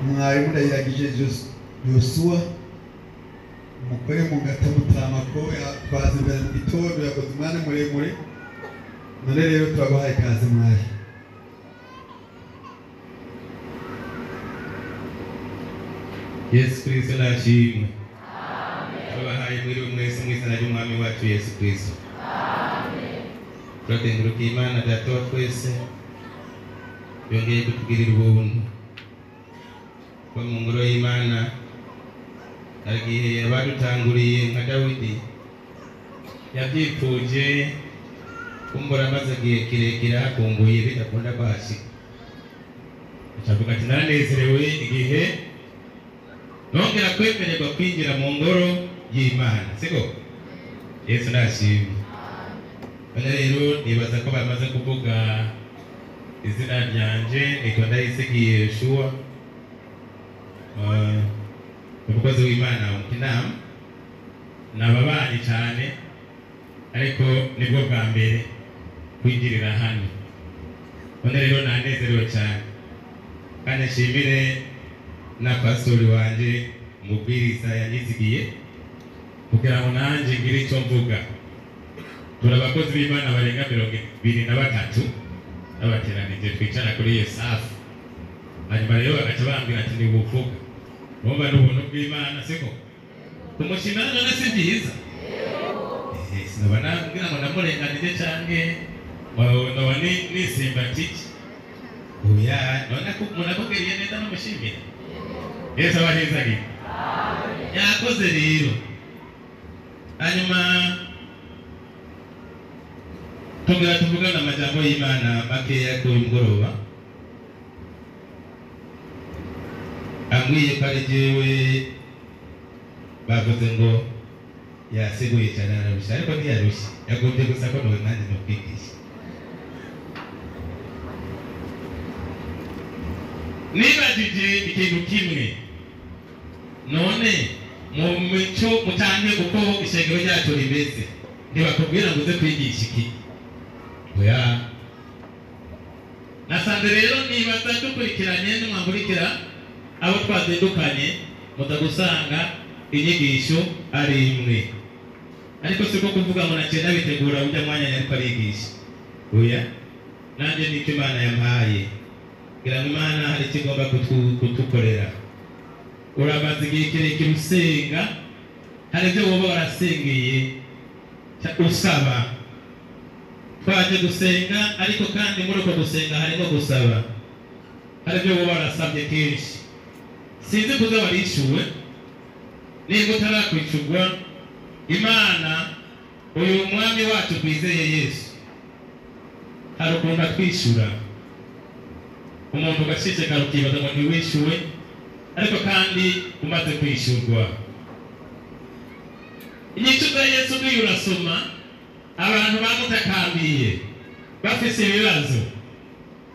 mwarimu ndayiragije Joshua umukore mu gatamutama ko twaze mbere mu gitondo yakoze umwana muremure none rero turabahaye kaze mwari. Yesu Kristo nashimwe. Tubahaye muri mwese mu izina ry'umwami wacu Yesu Kristo. Turakenguruka Imana Data wa twese yongeye kutugirira ubuntu ko mu ngoro y'Imana agiye abadutanguriye nka Dawidi yabyifuje kumbura amaze igihe kirekire hakumbuye bidakunda kwashika. Acavuga ati naranezerewe igihe nongera kwemererwa kwinjira mu ngoro y'Imana. Siko Yesu nashimwe. Rero nibaza ko bamaze kuvuga izina ryanje niko ndayisigiye Yoshua umukozi w'Imana mu Kinama nababanyi cyane ariko nibwo bwa mbere kwinjirira hano. Rero nanezerewe cyane kandi nshimire na pastori wanje umubwiriza yanyizigiye kugira ngo nanje ngire icyo mvuga. Turabakozi b'Imana barenga 23 n'abateranije twicara kuri iyo safu. Hanyuma rero bagaca bambwira ati ni buvuga mwumva n'ubuntu bw'Imana. Siko kumushimira none si byiza? Sinaba nabwira ngo namurenganije canke noba nisimbatiki. Oya none ko umuntu akubwiriye neza n'umushimira. Yesu abahezagire. Yakoze rero. Hanyuma tuvugana amajambo y'Imana makeya ku mugoroba. Ambwiye ko ari jewe bavuze ngo yaseguye cyane ararusha ariko ntiyarushye yagombye gusa ko nawe nanjye nokwigisha. Nibajije ikintu kimwe none mu mico mutange uko ishengero ryacu rimeze ntibakubwira ngo uze kwigisha iki? Oya nasanze rero nibaza dukurikiranye n'umwamurikira abo twazindukanye muza gusanga inyigisho ari imwe ariko siko kuvuga ngo nacenda bitegura ujya mwanya ariko arigisha. Oya nanjye nicyo Imana yampaye kugira ngo Imana hari ikigomba kutukorera. Urabaza igihe kirekire usenga hari ibyo woba warasengeye usaba. Twaje gusenga ariko kandi muri uko gusenga harimo gusaba. Hari ibyo woba warasabye kenshi sinzi kuza warishuwe. Niba utarakwicurwa Imana uyu mwami wacu twizeye Yesu hari ukuntu atwishyura. Umuntu ugashishikara ukibaza ngo ntiwishyuwe ariko kandi umaze kwishyurwa. Inyishu za Yesu niyo urasoma abantu bamutakambiye bafise ibibazo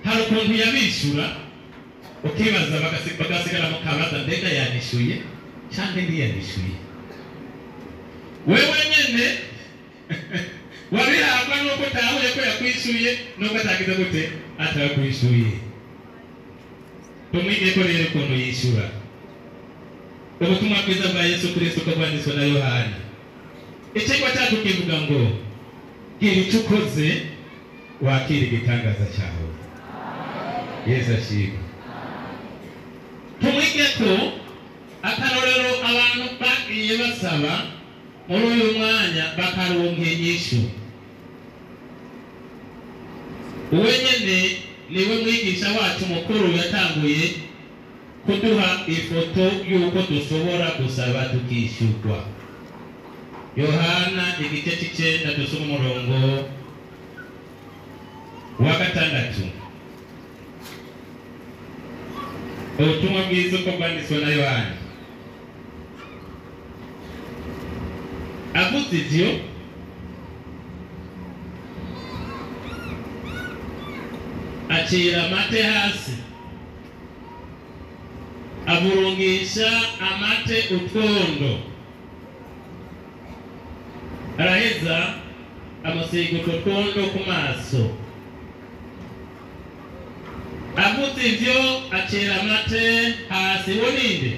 hari ukuntu yabishyura ukibaza bagasigara mu kabaza mbega yanishyuye cyangwa ntiyanishyuye. Wewe nyene wabihabwa nuko utahuye ko yakwishyuye nuko atagize gute atakwishyuye. Tumwige ko rero ukuntu yishyura. Ubutumwa bwiza bwa Yesu Kristo ko bwanditswe na Yohana ikigo cyacu kivuga ngo gira icyo ukoze wakira igitangaza cyawe. Yesu ashimwe. Tumwige ko akarorero abantu bagiye basaba muri uyu mwanya bakaronka inyishu. Uwe nyene niwe mwigisha wacu mukuru yatanguye kuduha ifoto y'uko dushobora gusaba tukishyurwa. Yohana igice cy'icenda dusoma umurongo wa 6. Ubutumwa bwiza uko bwanditswe na Yohana. Avuze ivyo acira amate hasi aburungisha amate utwondo araheza amusiga utwondo ku maso avuze ivyo acira amate hasi woninde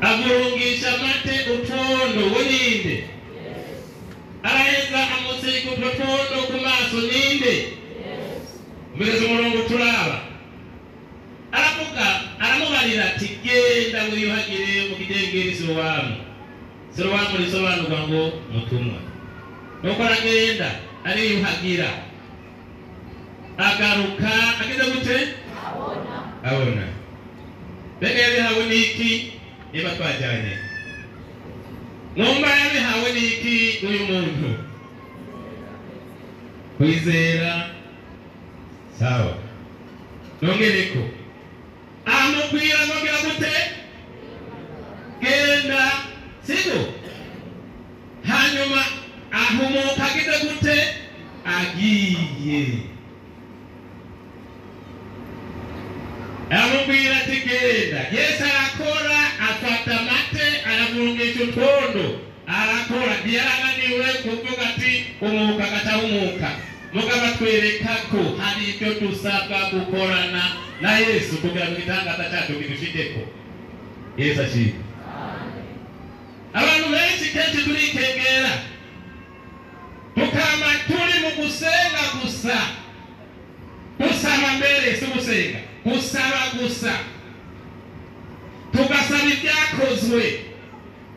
avurungisha amate utwondo woninde araheza amusiga utwondo ku maso ninde mbere umurongo turaba aravuga aramubarira ati genda wiyuhagire mu kidengeri Silowamu risobanurwa ngo mutumwa nuko aragenda ariyuhagira agaruka ageze gute abona mbega yabihawe n'iki niba twajyanye numva yabihawe n'iki uyu muntu kwizera sawa nongereko amubwira nongera gute genda siko hanyuma ahumuka ageze gute agiye amubwira ati genda Yesu arakora afata amate aravurungisha utwondo arakora ntiyarananiwe kuvuga ati umuka agatahumuka mugabo atwereka ko hari ibyo dusabwa gukorana na Yesu kugira ngo igitangaza cyacu kidushikeko Yesu ashimwe abantu benshi kenshi turikengera tukama turi mu gusenga gusa gusaba mbere si gusenga gusaba gusa tugasaba ibyakozwe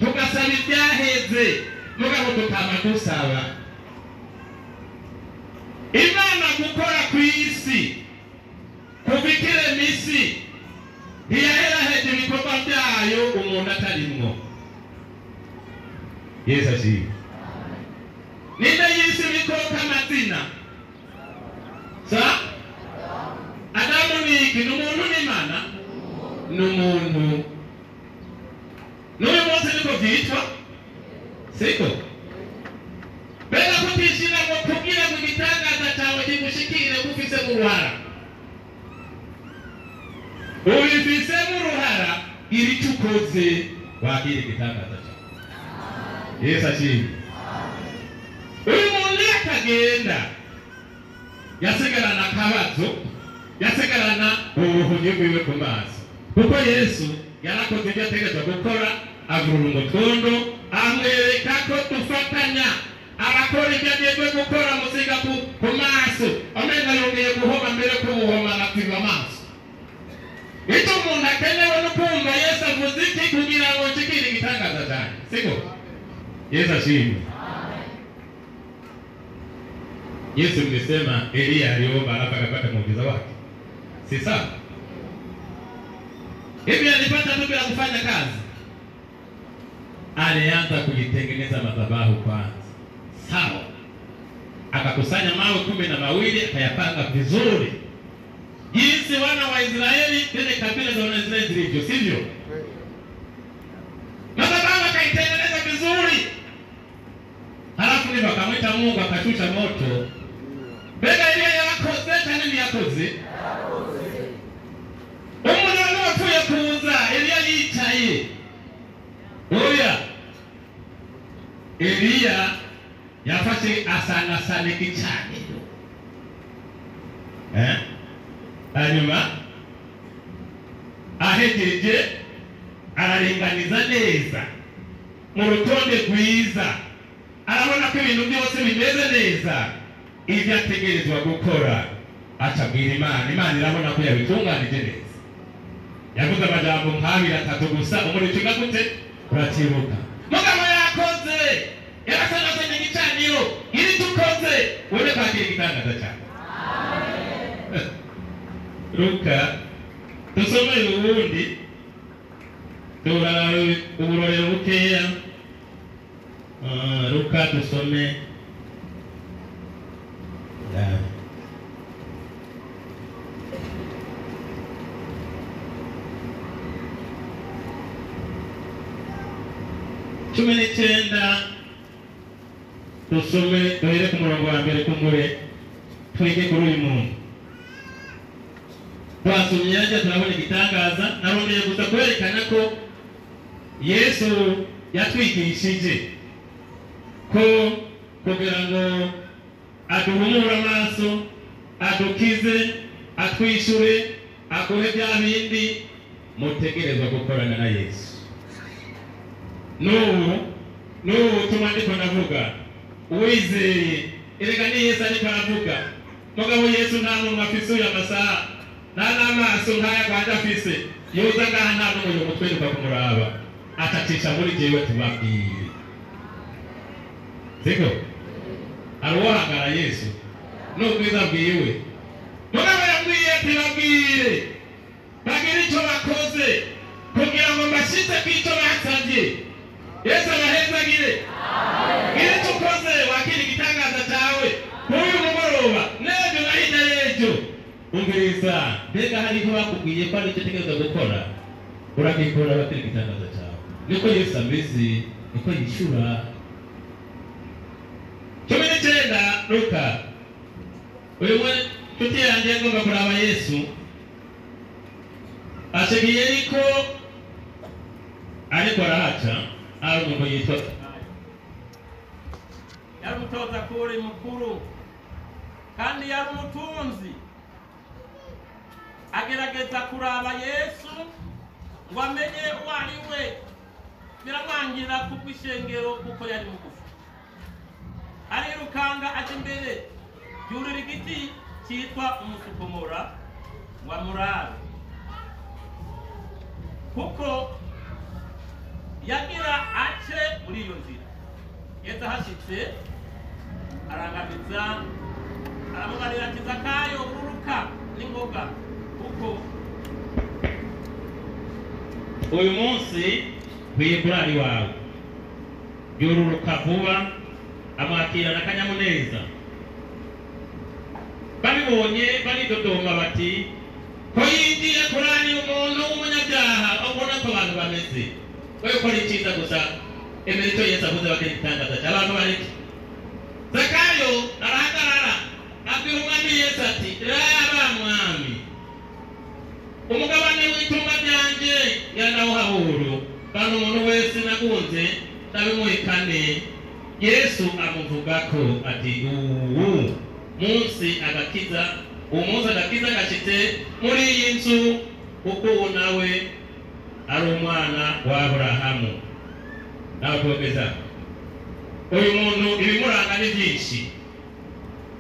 tugasaba ibyaheze mugabo tukama dusaba Imana gukora ku isi kubikire misi ntiyaheraheje ibikorwa byayo umuntu atarimwo Yesu ashimwe ninde yise ibikoko amazina sa Adamu niki n'umuntu n'Imana n'umuntu n'uyu munsi niko byitwa siko bega kutishira ngo kugira ngo igitangaza cyawe kigushikire kufise mu ruhara ubifise mu ruhara iri cyukoze wagira igitangaza cyawe Yesu ashimwe uyu muntu yakagenda yasigarana akabazo yasigarana ubuhunyi bwiwe ku maso kuko Yesu yarakoze ibyo ategerezwa gukora avurunga utwondo amwereka ko dufatanya arakora ibyo agiye gukora musiga ku maso amenga yongeye guhoma mbere ko buhoma akatiba amaso icyo umuntu akenewe no kumva Yesu avuze iki kugira ngo nshikire igitangaza cyane siko Yesu ashimwe Yesu mlisema Elia aliomba alafu akapata muujiza wake si sawa hivi alipata tu bila kufanya kazi alianza kujitengeneza madhabahu kwanza sawa akakusanya mawe 12 akayapanga vizuri jinsi wana wa Israeli zile kabila za wana wa Israeli zilivyo sivyo madhabahu akaitengeneza vizuri halafu ndipo akamwita Mungu akashusha moto bega ile yakoze cyane yakoze umuntu wapfuye kuza Elia yicaye oya Elia yafashe asana kicaniro hanyuma ahejeje araringaniza neza mu rutonde rwiza arabona ko ibintu byose bimeze neza ibyo ategerezwa gukora acabwira Imana irabona ko yabitunganije neza yavuze amajambo nk'abiri atatu gusa umuricika gute urakibuka mugabo yakoze yarasanasenye igicaniro iri tukoze uri kwakira igitangaza cyane Luka tusome ubundi uburorero bukeya Luka tusome cumi n'icyenda tusome duhere ku murongo wa mbere kumure twige kuri uyu muntu twasomye yajya turabona igitangaza narongeye gusa kwerekana ko Yesu yatwigishije ko kugira ngo aduhumure amaso adukize atwishure aguhe bya bindi mutegerezwa gukorana na Yesu. N'ubu tuma ndiko navuga uwizeye erega ni Yesu ariko aravuga. Mugabo Yesu nta muntu afise uyu amasaha nta n'amaso nk'aya Rwanda afise yoza ngaha nta n'umuntu mutwereka kumuraba atacisha muri jewe tubabwire. Siko aruhangara Yesu n'ubwiza bwiwe. Mugabo yambwiye ati babwire bagire icyo bakoze kugira ngo mbashitse kw'icyo basabye. Yesu abahezagire. Gira icyo ukoze wakira igitangaza cyawe kuri mugoroba n'ejo na hirya y'ejo. Umviriza mbega hariho bakubwiye ko ari icyo utegerezwa gukora uragikora wakira igitangaza cyawe. Niko Yesu ameze, niko yishura. 19 Luka. Wewe tuti yanjye ngomba kuraba Yesu ashigiye ariko arahaca ari umuntu yitwa yari umutoza kuri mukuru kandi yari umutunzi agerageza kuraba Yesu ngo amenye uwo ari we biramwangira kubw'ishengero kuko yari mugufi arirukanga aje imbere yurira igiti cyitwa umusukomora wa murabe kuko yagira ace muri iyo nzira. Yesu ahashitse arangamiza aramubarira ati Zakayo ururuka n'ingoga kuko uyu munsi w'Iburari wawe yururuka vuba amwakira n'akanyamuneza. Babibonye baridodoma bati ko yinjiye kurani umuntu w'umunyabyaha ubona ko abantu bameze we ukora icyiza gusa emera icyo Yesu avuze bagenda itangaza cy'abantu bariki. Zakayo arahagarara abwira umwami Yesu ati raba mwami umugabane w'itunga ryanjye yanawuhaburu kandi umuntu wese nagunze ndabimuhikane. Yesu amuvugako ati umunsi agakiza gashitse muri iyi nzu kuko nawe ari umwana wa Aburahamu. Nawe twogeza uyu muntu ibimuranga ni byinshi.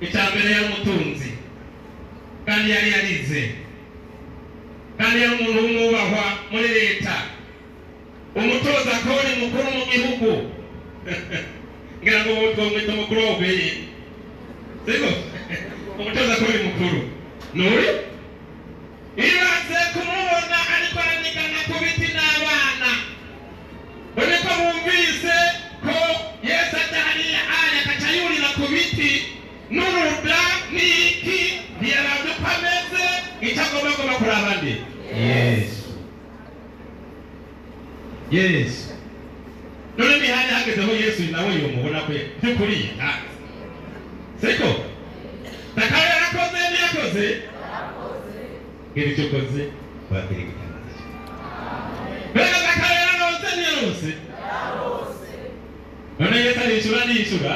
Icyambere yari umutunzi kandi yari yarize kandi yari umuntu w'umwubahwa muri leta, umutoza kori mukuru mu gihugu. Ngira ngo twomwita mukuru w'ubeye siko umutoza kori mukuru nuri ibaze kumubona ariko aranikana ku biti n'abana. Bone ko bumvise ko Yesu atahariye aya akacayurira ku biti n'uruda n'iki ntiyarabye ko ameze icyo agomba kuraba nde Yesu. None mihanya hagezeho Yesu nawe yomubona ko by'ukuri yitaze siko Zakayo yarakoze ntiyakoze gira icyo ukoze wakira igitangaza cyawe. Mbega Zakayo yararose ntiyarose? None Yesu arishura ntiyishura?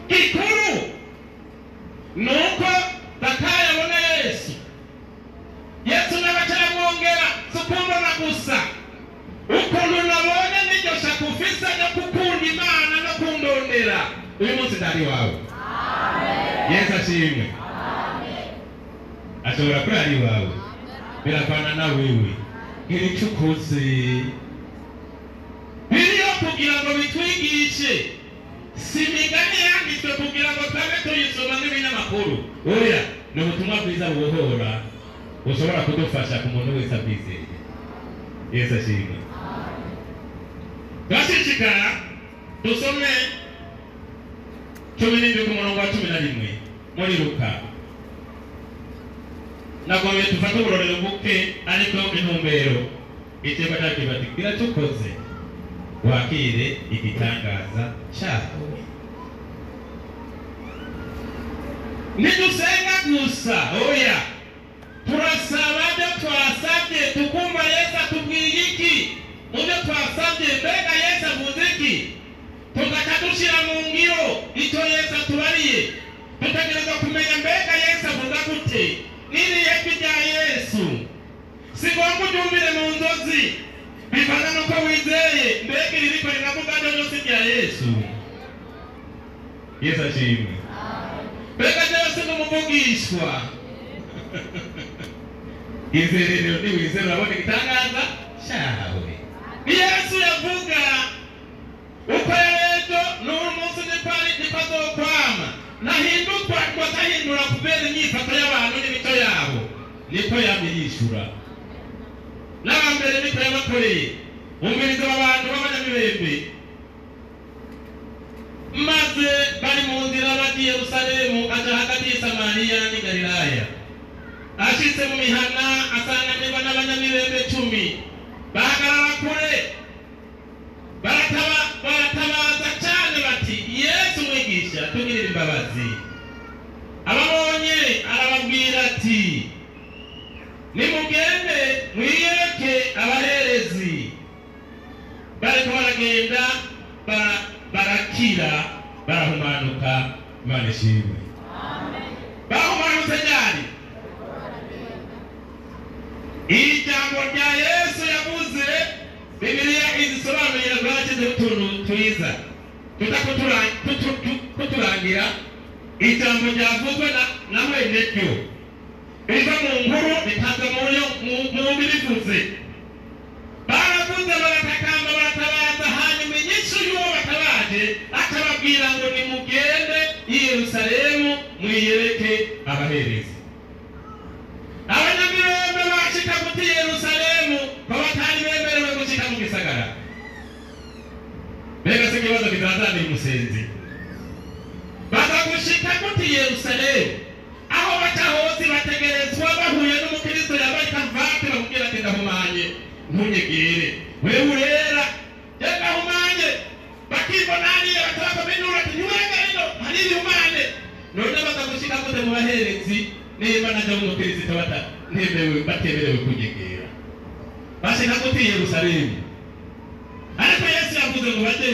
Gikuru nuko Zakayo abona Yesu. Yesu n'abacaramwongera sukumbona gusa ukuntu nabonye n'iryo shaka ufise no gukunda Imana no kundondera uyu munsi ndari wawe. Yesu ashimwe. Ashobora kuba ari wawe biravana na wewe. Gira icyo ukoze biriyo kugira ngo bitwigishe, si imigani yanditswe kugira ngo twabe tuyisoma nk'ibinyamakuru. Oya, ni ubutumwa bwiza bubohora ushobora kudufasha ku muntu wese abwizeye. Yesu ashimwe. Twashishikara dusome 17 ku murongo wa 11 muri Luka. Nagomye tufate uburorero buke ariko intumbero iteka cyakibati gira tukoze wakire igitangaza cyawe. Nidusenga gusa oya turasaba byo twasabye tukumva Yesu atubwiye iki mubyo twasabye. Mbega Yesu avuze iki? tugaca dushira mu ngiro icyo Yesu atubariye. Tutegereza kumenya mbega Yesu avuga gute, n'iriya jwi rya Yesu si ngombwa uryumvire mu nzozi, bivana nuko wizeye mbega ririko riravuga ryose rya Yesu. Yesu ashimwe. Mbega Yesu n'umuvugishwa. Izere rero niwizera urabona igitangaza cyawe. Ni Yesu yavuga uko ejo n'uyu munsi ntipazokwama, nahindurwa atahindura kubera imyifato y'abantu n'imico yabo, niko yamyishura. N'abambere niko yabakoreye. Umviriza abantu b'abanyamibembe maze bari mu nzira bagiye Yerusalemu, aja hagati y'i Samariya n'i Galilaya. Ashitse mu mihana asanganirwa n'abanyamibembe 10 bahagarara kure, baratabaza cyane bati, Yesu mwigisha tugirire imbabazi. Ababonye arababwira ati, nimugende mwiyereke abaherezi. Bariko baragenda barakira, barahumanuka. Imana ishimwe. Bahumanutse ryari? Ijambo rya Yesu yavuze Bibiliya izisobanurira rwakize utuntu twiza tutakuturangira. Ijambo ryavuzwe na mwene ryo riva mu nkuru ritanzwe mu birivuze. Baravuze baratakamba baratabaza, hanyuma inyishu y'uwo batabaje akababwira ngo nimugende i Yerusalemu mwiyereke abaherezi. Abanyamibembe bashika kuti Yerusalemu ko batari bemerewe gushika mu gisagara. Mbega se kibazo kitazana umusenzi. Baza gushika kuti Yerusalemu, aho baca hose bategerezwa bahuye n'umukristo yabaye kavate bamubwira ati ndahumanye ntunyegere, wewe urera ndahumanye. Bakibonaniye bataka binura ati ntiwega ino hari ihumane. None baza gushika kuti mu baherezi niba naje mu Kristo batemerewe kunyegera. Bashika kuti Yerusalemu, ariko Yesu yavuze ngo bate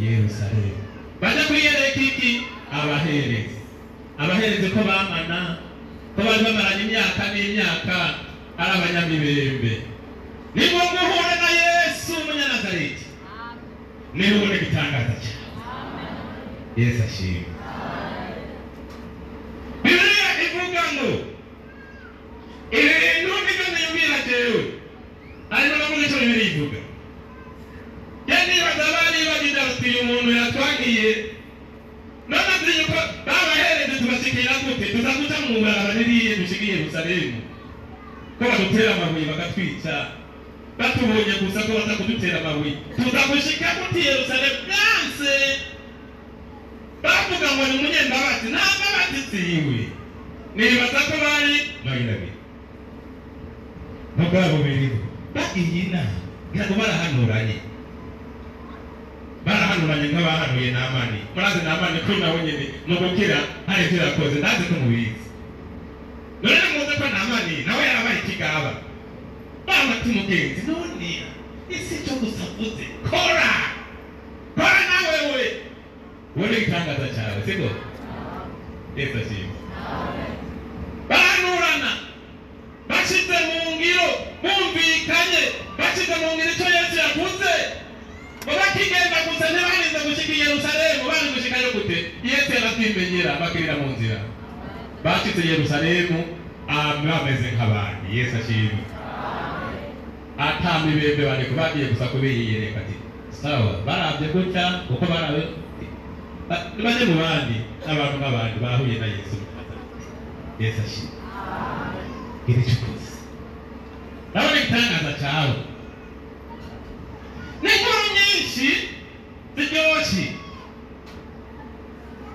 Yerusalemu, baje kwiyereka iki abaherezi. Abaherezi ko bamana, ko bari bamaranye imyaka n'imyaka ari abanyamibembe. Nibo muhure na Yesu Umunyanazareti, niho ubona igitangaza cyawe. Yesu ashimwe. Bibiliya ivuga ngo ibintu nibyo jewe, ariko navuga icyo Bibiliya ivuga. Nibaza bari bagira bati uyu muntu yatwangiye, none azi yuko babahereze tubashikira gute, tuzaguca mu barabara ririye dushikiye Yerusalemu, ko badutera amabuye bagatwica, batubonye gusa ko baza kudutera amabuye, tuzagushika gute Yerusalemu? Byanse bavuga ngo ni umunyembabazi, nta mbabazi ziwe. Nibaza ko bari bayirabe mugabo biriho bagiyina ngira barahanuranye nk'abahanuye Namani. Murazi Namani ko nawe nyene mu gukira hari icyo yakoze, ndazi ko mubizi. None muze ko Namani nawe yarabaye ikigaba, bati mugenzi, none isi cyo gusavuze kora nawe wowe itangaza cyawe siko. Yesu ashimwe. Bahanurana bashize mu ngiro, bumvikanye bashize mu ngiro icyo Yesu yavuze. Bakigenda gusa ntibanize gushika i Yerusalemu, bari gushika yo gute? Yesu yaratwimenyera bakirira mu nzira. Bashize Yerusalemu bameze nk'abandi. Yesu ashimwe. Atamibembe bariko bagiye gusa kubiyereka ati sawa, barabye gutya kuko barabe baje mu bandi abantu n'abandi bahuye na Yesu. Yesu ashimwe. Iri cyukuzi nabone igitangaza cyawe. N'inkuru nyinshi ziryoshye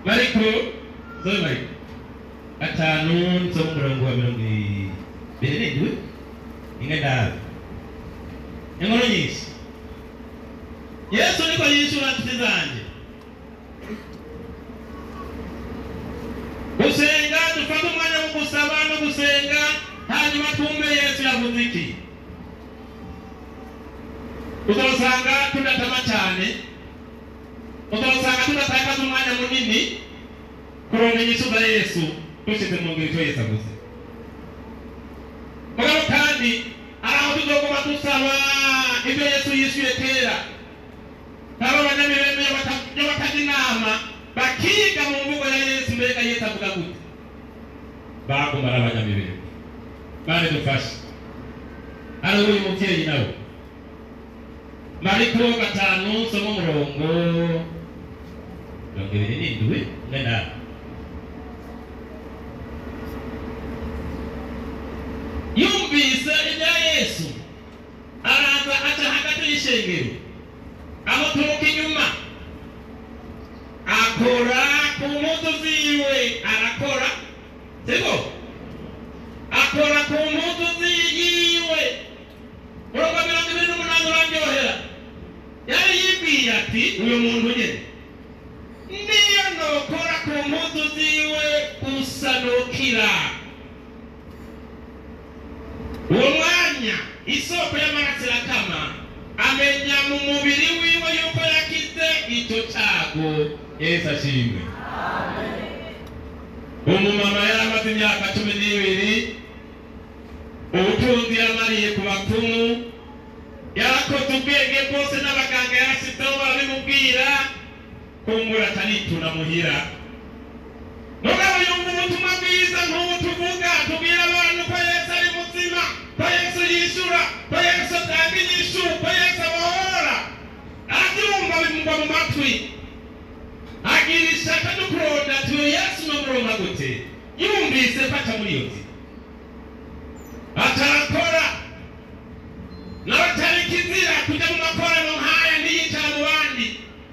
bariko gatanu zo mu murongo wa 27 ingadabe. Inkuru nyinshi Yesu niko yishura nshuti zanjye. Gusenga, dufata umwanya wo gusaba no gusenga, hanyuma twumve Yesu yavuze iki. Uzasanga tudatama cyane uzosanga tudatakaza umwanya munini kuronka inyishu za Yesu dushize mu ngiro icyo Yesu avuze. Mugabo kandi araho tuzoguma dusaba ibyo Yesu yishuye kera. Aba banyamibembe yo bakaja inama bakiga mu mvugo ya Yesu, mbega Yesu avuga gute? Bagumara abanyamibembe bane dufashe. Ari uyu muvyeyi nawe Mariko 5 somo murongo 27 nena yumvise ibya Yesu araza aca hagati y'ishengero amuturuka inyuma akora ku mpuzu ziwe, arakora siko akora ku mpuzu ziwe. Murongo 28 urandyohera. Yari yibwiye ati uyu muntu nyene niyo nokora ku mpuzu ziwe gusa nokira. Uwo mwanya isoko y'amaraso irakama, amenya mu mubiri wiwe yuko yakize icyo cyago. Yesu ashimwe. Umumama yari amaze imyaka 12, ubutunzi yamariye ku bapfumu, yarakoze ubwenge bwose n'abaganga yarashyizeho barabimubwira, kumbura atanituna muhira. Mugabo yumva ubutumwa bwiza nk'ubu tuvuga, tubwira abantu ko Yesu ari muzima, ko Yesu yishura, ko Yesu atanga inyishu, ko Yesu abohora. Arabyumva bimugwa mu matwi, agira ishaka no kuronda ati Yesu nomuronka gute? Yumvise fata muri iyo nzira atarakora n'abatari kizira kujya mu makorano nk'aya ntiyicara mu bandi,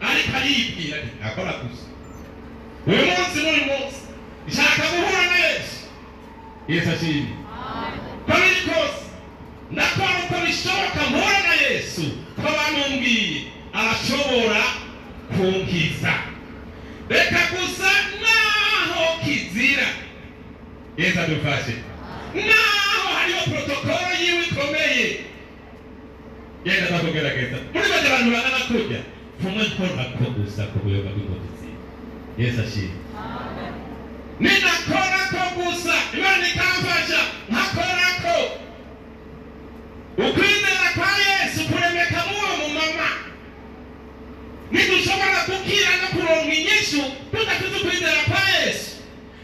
ariko aribwira ati akora gusa. Uyu munsi n'uyu munsi nshaka guhura na Yesu. Yesu ashimwe. Ko biri kose ndakora uko bishoboka mpura na Yesu, ko bamumbwiye arashobora kunkiza. Reka gusa naho kizira. Yesu adufashe. Naho hariho protokolo yiwe ikomeye. Yenda takugerageza. Muri bajya abantu bagana kujya fumwe nkora ko gusa ku buyoga bw'ingozi. Yesu ashimwe. Amen. Ninakora ko gusa Imana ikamfasha nkakora ko. Ukwizera kwa Yesu kuremeka muwo mu mama. Nidushobora gukira no kuronka inyishu tudafite ukwizera kwa Yesu.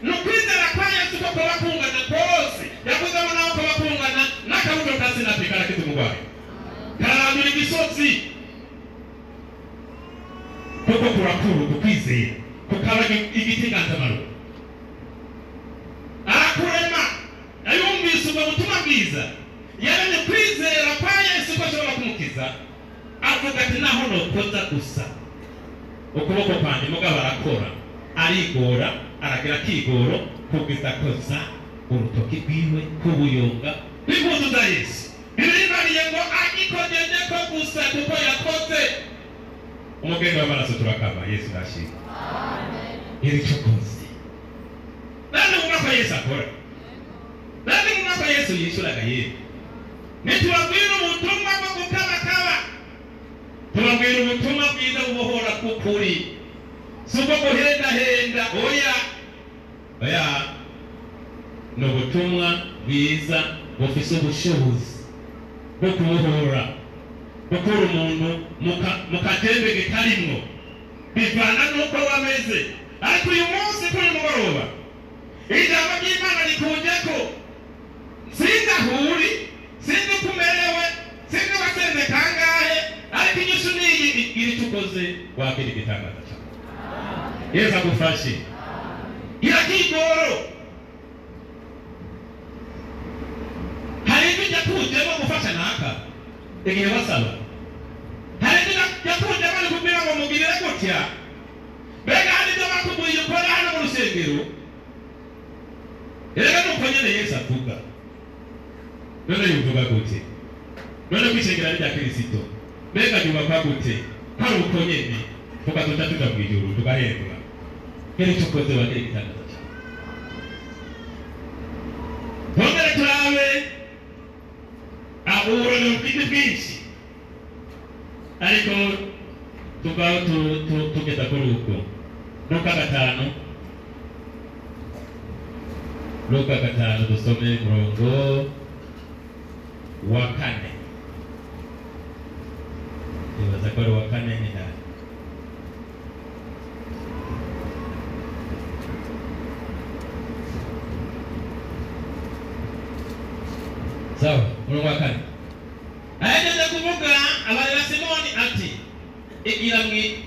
Nukwizera kwa Yesu ko bakungana kose. Yavuze ngo nawe ko bakungana n'akabuto kasinapika na kitumugwaye. Karandura igisozi. Kuko kurakuru kukwizera. Kukaba igiti gantamaro. Arakurema. Ayumvise ubwo butumwa bwiza. Yaremye kwizera kwa Yesu ko ashobora kumukiza. Avuga ati naho nokoza gusa ukuboko kwanjye mugabo arakora, arigora, aragira kigoro kugeza koza urutoki rwiwe kubuyonga n'impuzu za Yesu. Biribariye ngo agikojeje ko gusa kuko yakoze. Umugeni w'amaraso turakaba. Yesu ashimwe. Amen. Iri cyokoze nani umwaka Yesu akora, nani umwaka Yesu yishuraga yewe. Nitubabwira ubutumwa bwo gukabakaba, tubabwira ubutumwa bwiza bubohora kukuri, suko guhendahenda. Oya ni ubutumwa bwiza bufise ubushobozi bwo kubohora, gukura umuntu mu katembe gitarimwo, bivana n'uko wameze. Ariko uyu munsi kuri mugoroba ijambo ry'Imana rikujeko, sindahuri, sindi kumerewe, sindi wasenze kangahe, ariko inyishu niyi iri tukoze wakira igitangaza cyane. Yesu agufashe. Irakigoro. Hari ibyo yakujemo gufasha naka igihe basaba. Hari ibyo yakujemo kubwira ngo mugirire gutya. Mbega hari ibyo bakubwiye ukora hano mu rusengero. Erega nuko nyene Yesu avuga. None yuvuga gute? None kwishengera rya Kristo. Mbega nyuma gute? Hari uko nyene tukatuta tutabwijuru tugahembwa. Kile cyokoze wakire gitangaza cyane. Bongere turabe aburo n'ubwite bwinshi. Ariko tuvaho tugeza kuri uko Luka 5 dusome umurongo wa 4 nibaza ko ari wa 4 ni nani sawa umurongo wa 4 ayageze kuvuga abari Simoni ati igira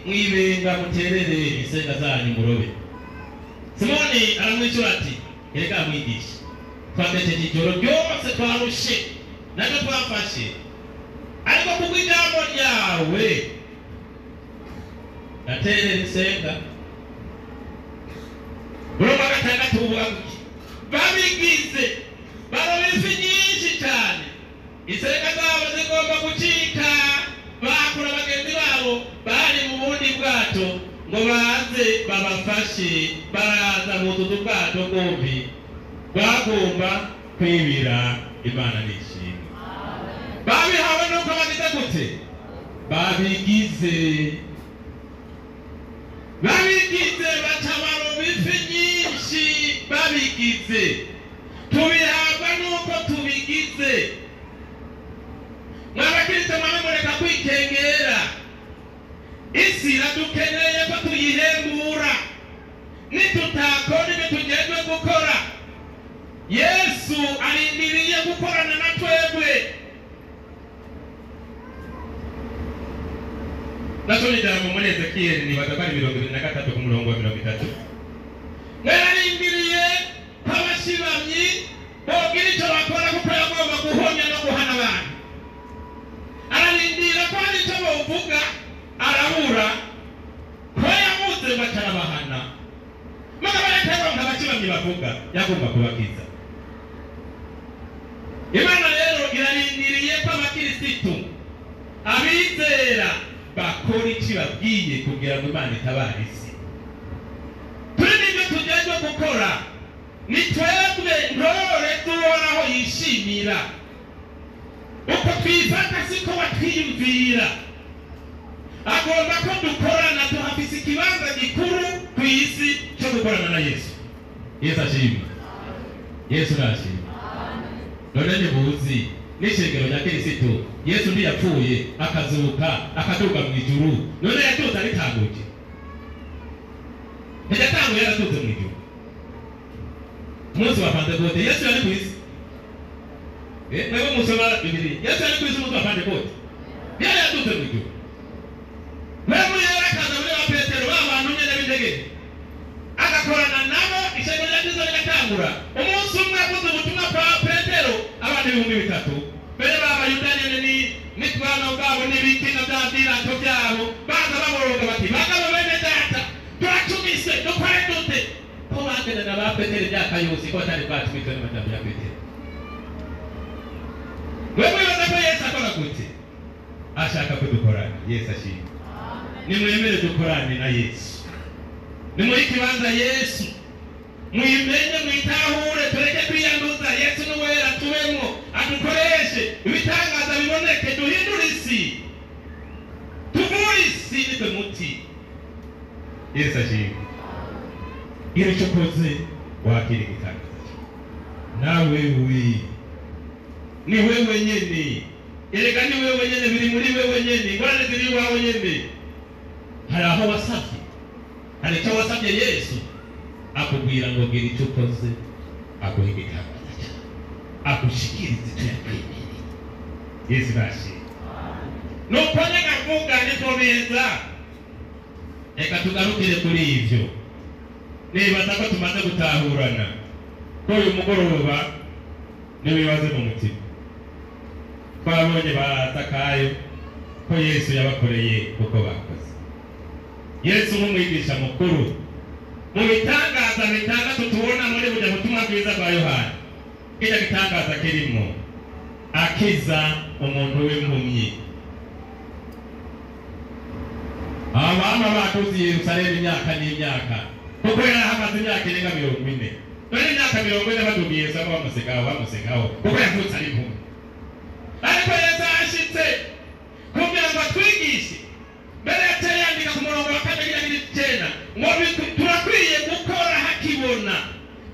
mwibenga muterere isenga zanyu murobe Simoni aramwishyura ati erega mwigisha twagejeje ijoro ryose twarushe natwe twafashe ariko kuko ijambo ryawe naterere isenga umurongo wa 6 uvuga kuti babigize baroba ifi nyinshi cyane isenga zabo zigomba gucika bakura bagenzi babo bari mu bundi bwato ngo baze babafashe baraza mu tuzu bwato bwombi bagomba kwibira Imana nishimwe babihawe nuko bagize gute babigize baca baroba ifi nyinshi babigize tubihabwa nuko tubigize mwabakristo mwame mureka kwikengera isi iradukeneye ko tuyihembura nitutakora ibyo tugejwe gukora Yesu arindiriye gukorana na twebwe nasoni jambo muri Ezekiel nibaza ko ari 23 ku murongo wa 30 nararindiriye abashibamyi bogira icyo bakora kuko yagomba guhonya no guhana abantu ararindira ko hari icyo bavuga arabura ko yamuze bakarabahana mugabo yatabaho nk'abakibamyi bavuga yagomba kubakiza Imana rero irarindiriye ko abakirisitu abizera bakora icyo babwiye kugira ngo Imana itabare isi turi n'ibyo tugejwe gukora ni twebwe ntore tubonaho yishimira uko twifata siko batwiyumvira agomba ko dukorana tuhafise ikibanza gikuru ku isi cyo gukorana na Yesu ashimwe Yesu nashimwe none nibuzi n'ishengero rya Kristo Yesu ndi yapfuye akazuka akaduga mu ijuru none yatuze aritanguje ntiyatanguye yaratuze mu ijuru umunsi wa Pentekote Yesu yari ku isi nawe musoma Bibiliya Yesu yari ku isi umunsi wa Pentekote yari yatuze mu ijuru wewe yarakaza muri wa Petero abantu nyene b'indege agakorana nabo ishengero rya Kristo rigatangura umunsi umwe avuze ubutumwa kwa Petero abantu 3,000 mbere b'abayudani n'itwana bwabo n'ibikina bya birato byabo baza baboroga bati bagabo bene data turacumise dukore dute ko bagenda na ba Petero byakayusi ko atari batwitwe n'amajambo ya Petero wewe baza Yesu akora gute ashaka ko dukorana Yesu ashimwe nimwemere dukorane na Yesu nimuri kibanza Yesu muyimenye mwitahure tureke kwiyanduza Yesu n'uwera tubemo adukoreshe ibitangaza biboneke duhindure isi tuvure isi nitwe muti Yesu ashimwe iyo cyokoze wakiri gitangaza nawe ni wewe nyene erega ni wewe nyene biri muri wewe nyene ngorane ziri wawe nyene hari aho wasabye hari icyo wasabye Yesu akubwira ngo gira icyo ukoze aguhe igitangaza akushikiriza icyo yakwemeye Yesu nashimwe nuko nyagavuga niko beza reka tugarukire kuri ivyo nibaza ko tumaze gutahurana ko uyu mugoroba n'ibibazo mu mutima twabonye batakayo ko Yesu yabakoreye uko bakoze Yesu nk'umwigisha mukuru mu bitangaza bitandatu tubona muri bujya butumwa bwiza bwa Yohana kijya gitangaza kirimo akiza umuntu w'impumyi abana bakuzi Yerusalemu imyaka n'imyaka kuko yarahamaze imyaka irenga 40 none imyaka 40 badugiye saba bamusegaho kuko yavutse ari impumyi ariko Yesu ashitse kugira ngo twigishe mbere yateye 9 ngo turakwiye gukora hakibona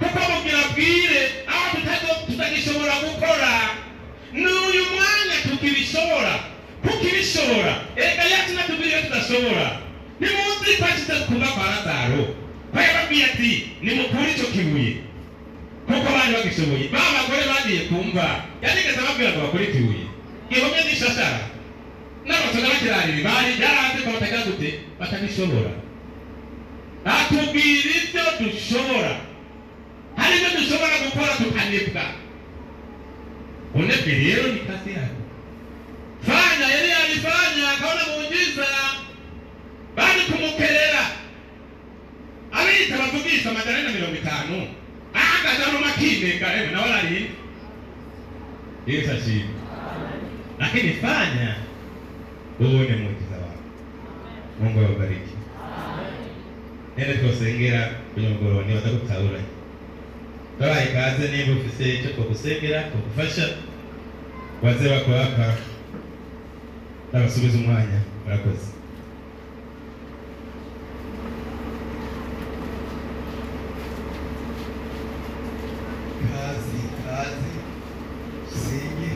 kuko mugira bwire aho tutagishobora gukora n'uyu mwanya tukibishobora erega yacu natubwire tudashobora nimuzi kwashyize kumva kwa Lazaro ko yababwiye ati nimukure icyo kibuye kuko bari bagishoboye ba bagore bagiye kumva yanigeze ababwira ngo bakore ikibuye gihomye n'ishashara n'abasoga bakirarira bari yaraze ko batagira gute batabishobora atubwira ibyo dushobora hari ibyo dushobora gukora tukanebwa unebwe rero ni kazi yako fanya yari alifanya akaona muujiza bali kumukerera abita batugisha madarena 50 akazaro makine kale na wala lini Yesu asifiwe. Lakini fanya uone muujiza wako. Mungu awabariki. Nende kusengera kwenye mgoroni watakutaula. Toa ikaze niba ufise icyo kusengera kugufasha wazee wako hapa nabasubiza umwanya murakoze. Kazi senge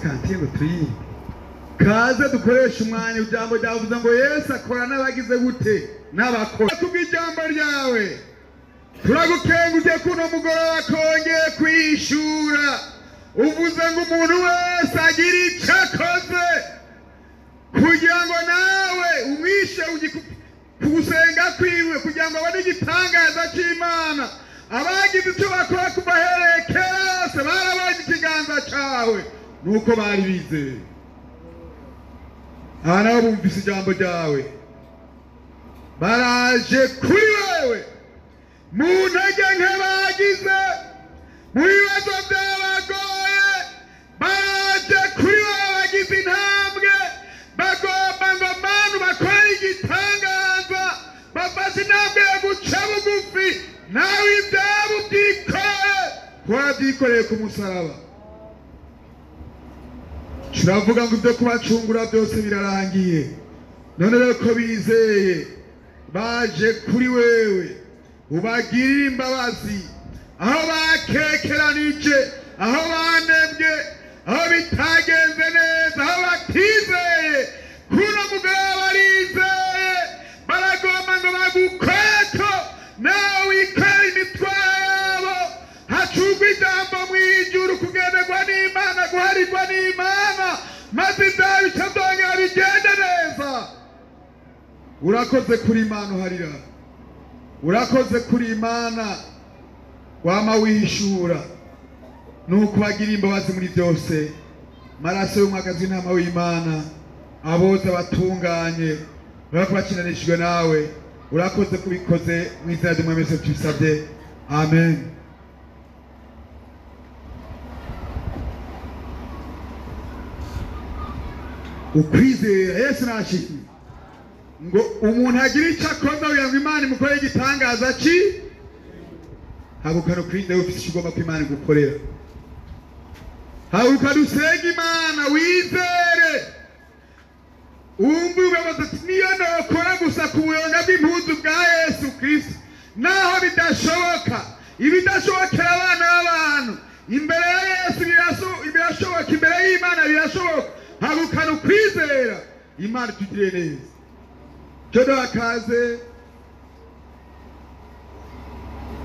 kantiye ngo tuyi kaze dukoresha umwanya ujambo ryavuze ngo Yesu akora n'abagize gute n'abakora kubw'ijambo ryawe turagukenguje kuno mugoroba wakongeye kwishura uvuze ngo umuntu wese agira icyo akoze kugira ngo nawe umwishe kugusenga kwiwe kugira ngo abone igitangaza cy'Imana abagize icyo bakora kuva hereye kose barabonye ikiganza cyawe nuko bari bizeye nabo bumvise ijambo ryawe baraje kuri wewe mu ntege nke bagize mu bibazo byabagoye baraje kuri wewe bagize intambwe bagomba ngo Mana bakore igitangaza bafashe intambwe yo guca bugufi nawe ibyabo ubyikoreye wabyikoreye ku musaraba turavuga ngo ibyo kubacungura byose birarangiye none rero ko bizeye baje kuri wewe ubagirire imbabazi aho bakekeranije aho banebwe aho bitagenze neza aho batizeye kuno mugabo barizeye baragomba ngo bagukweto nawe wikore imitwaro hacugwa ijambo mu ijuru kugenderwa n'Imana guharirwa n'Imana maze ibyawe bikazongera bigende neza urakoze kuri Imana uharira urakoze kuri Imana wama wihishura nuko bagira imbabazi muri byose maraso y'umwagazi w'intama w'Imana aboza batunganye barakubakinanishijwe nawe urakoze kubikoze mu izina ry'Umwami Yesu tubisabye amen. Ukwizera Yesu nashimye ngo umuntu agira icyo akoze kugira ngo Imana imukore igitangaza ki habukano kwinde ufite ikigomba ko Imana igukorera habukano usenga Imana wizere umbuga ati niyo nokora gusa ku buyonga bw'impuzu bwa Yesu Kristo naho bidashoboka ibidashobokera abana b'abantu imbere ya Yesu birashoboka imbere y'Imana birashoboka habukano kwizera Imana tugire neza jodo akaze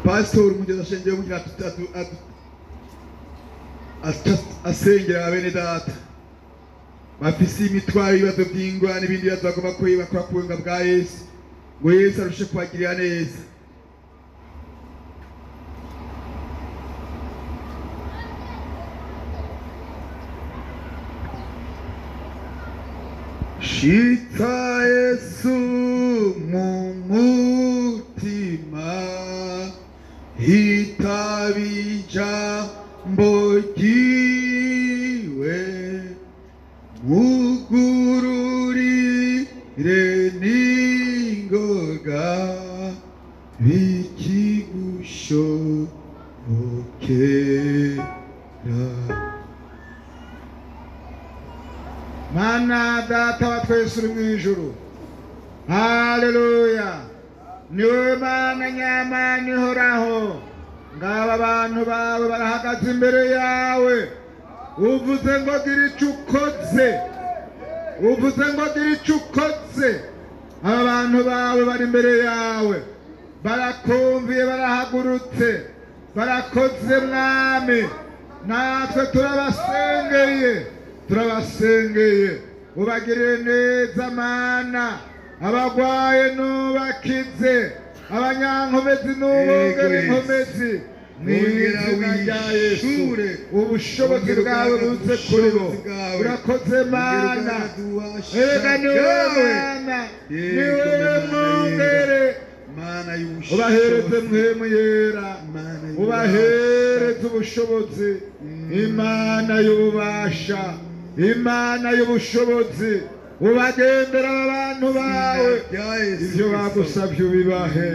pastor mugeza shengeye mu gatatu asengera abene data bafise imitwaro ibibazo by'ingwa n'ibindi bibazo bagomba bakora ku buyonga bwa Yesu ngo Yesu arushe kubagirira neza shitsa Yesu mu mutima hitabija mbogiwe mugururire ningoga bikigushobokera. Mana data wa twese uri mu ijuru, haleluya, niwe Mana nyamana ihoraho. Ngaba abantu bawe barahagaze imbere yawe, uvuze ngo gira icyo ukoze, uvuze ngo gira icyo ukoze. Aba bantu bawe bari imbere yawe, barakumviye, barahagurutse, barakoze mwami. Natwe turabasengeye, turabasengeye, ubagirire neza Mana. Abagwaye nubakize, abanyankomezi nubongere inkomezi mu izina rya Yesu. Ubushobozi bwawe buze kuri bo. Urakoze Mana, ega ni wowe Mana, ni wowe mwongere. Ubahereze mpwemu yera, ubahereze ubushobozi, Imana y'ububasha, Imana y'ubushobozi. Ubagendera abantu bawe, ibyo bagusabye ubibahe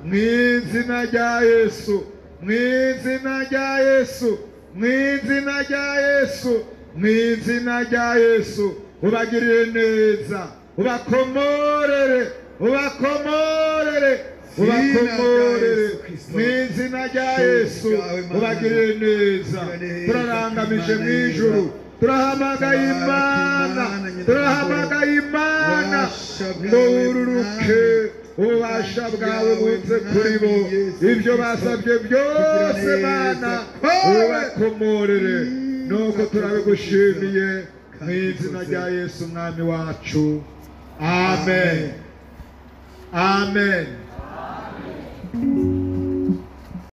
mu izina rya Yesu, mu izina rya Yesu, mu izina rya Yesu, mu izina rya Yesu. Ubagirire neza, ubakomorere, ubakomorere, ubakomorere mu izina rya Yesu. Ubagirire neza. Turarangamije mu ijuru, turahamagaye Imana, turahamagaye Imana ngo wururuke, ububasha bwawe buze kuri bo. Ibyo basabye byose Mana ubakomorere, nuko turabigushimiye mu izina rya Yesu umwami wacu. Amen, amen.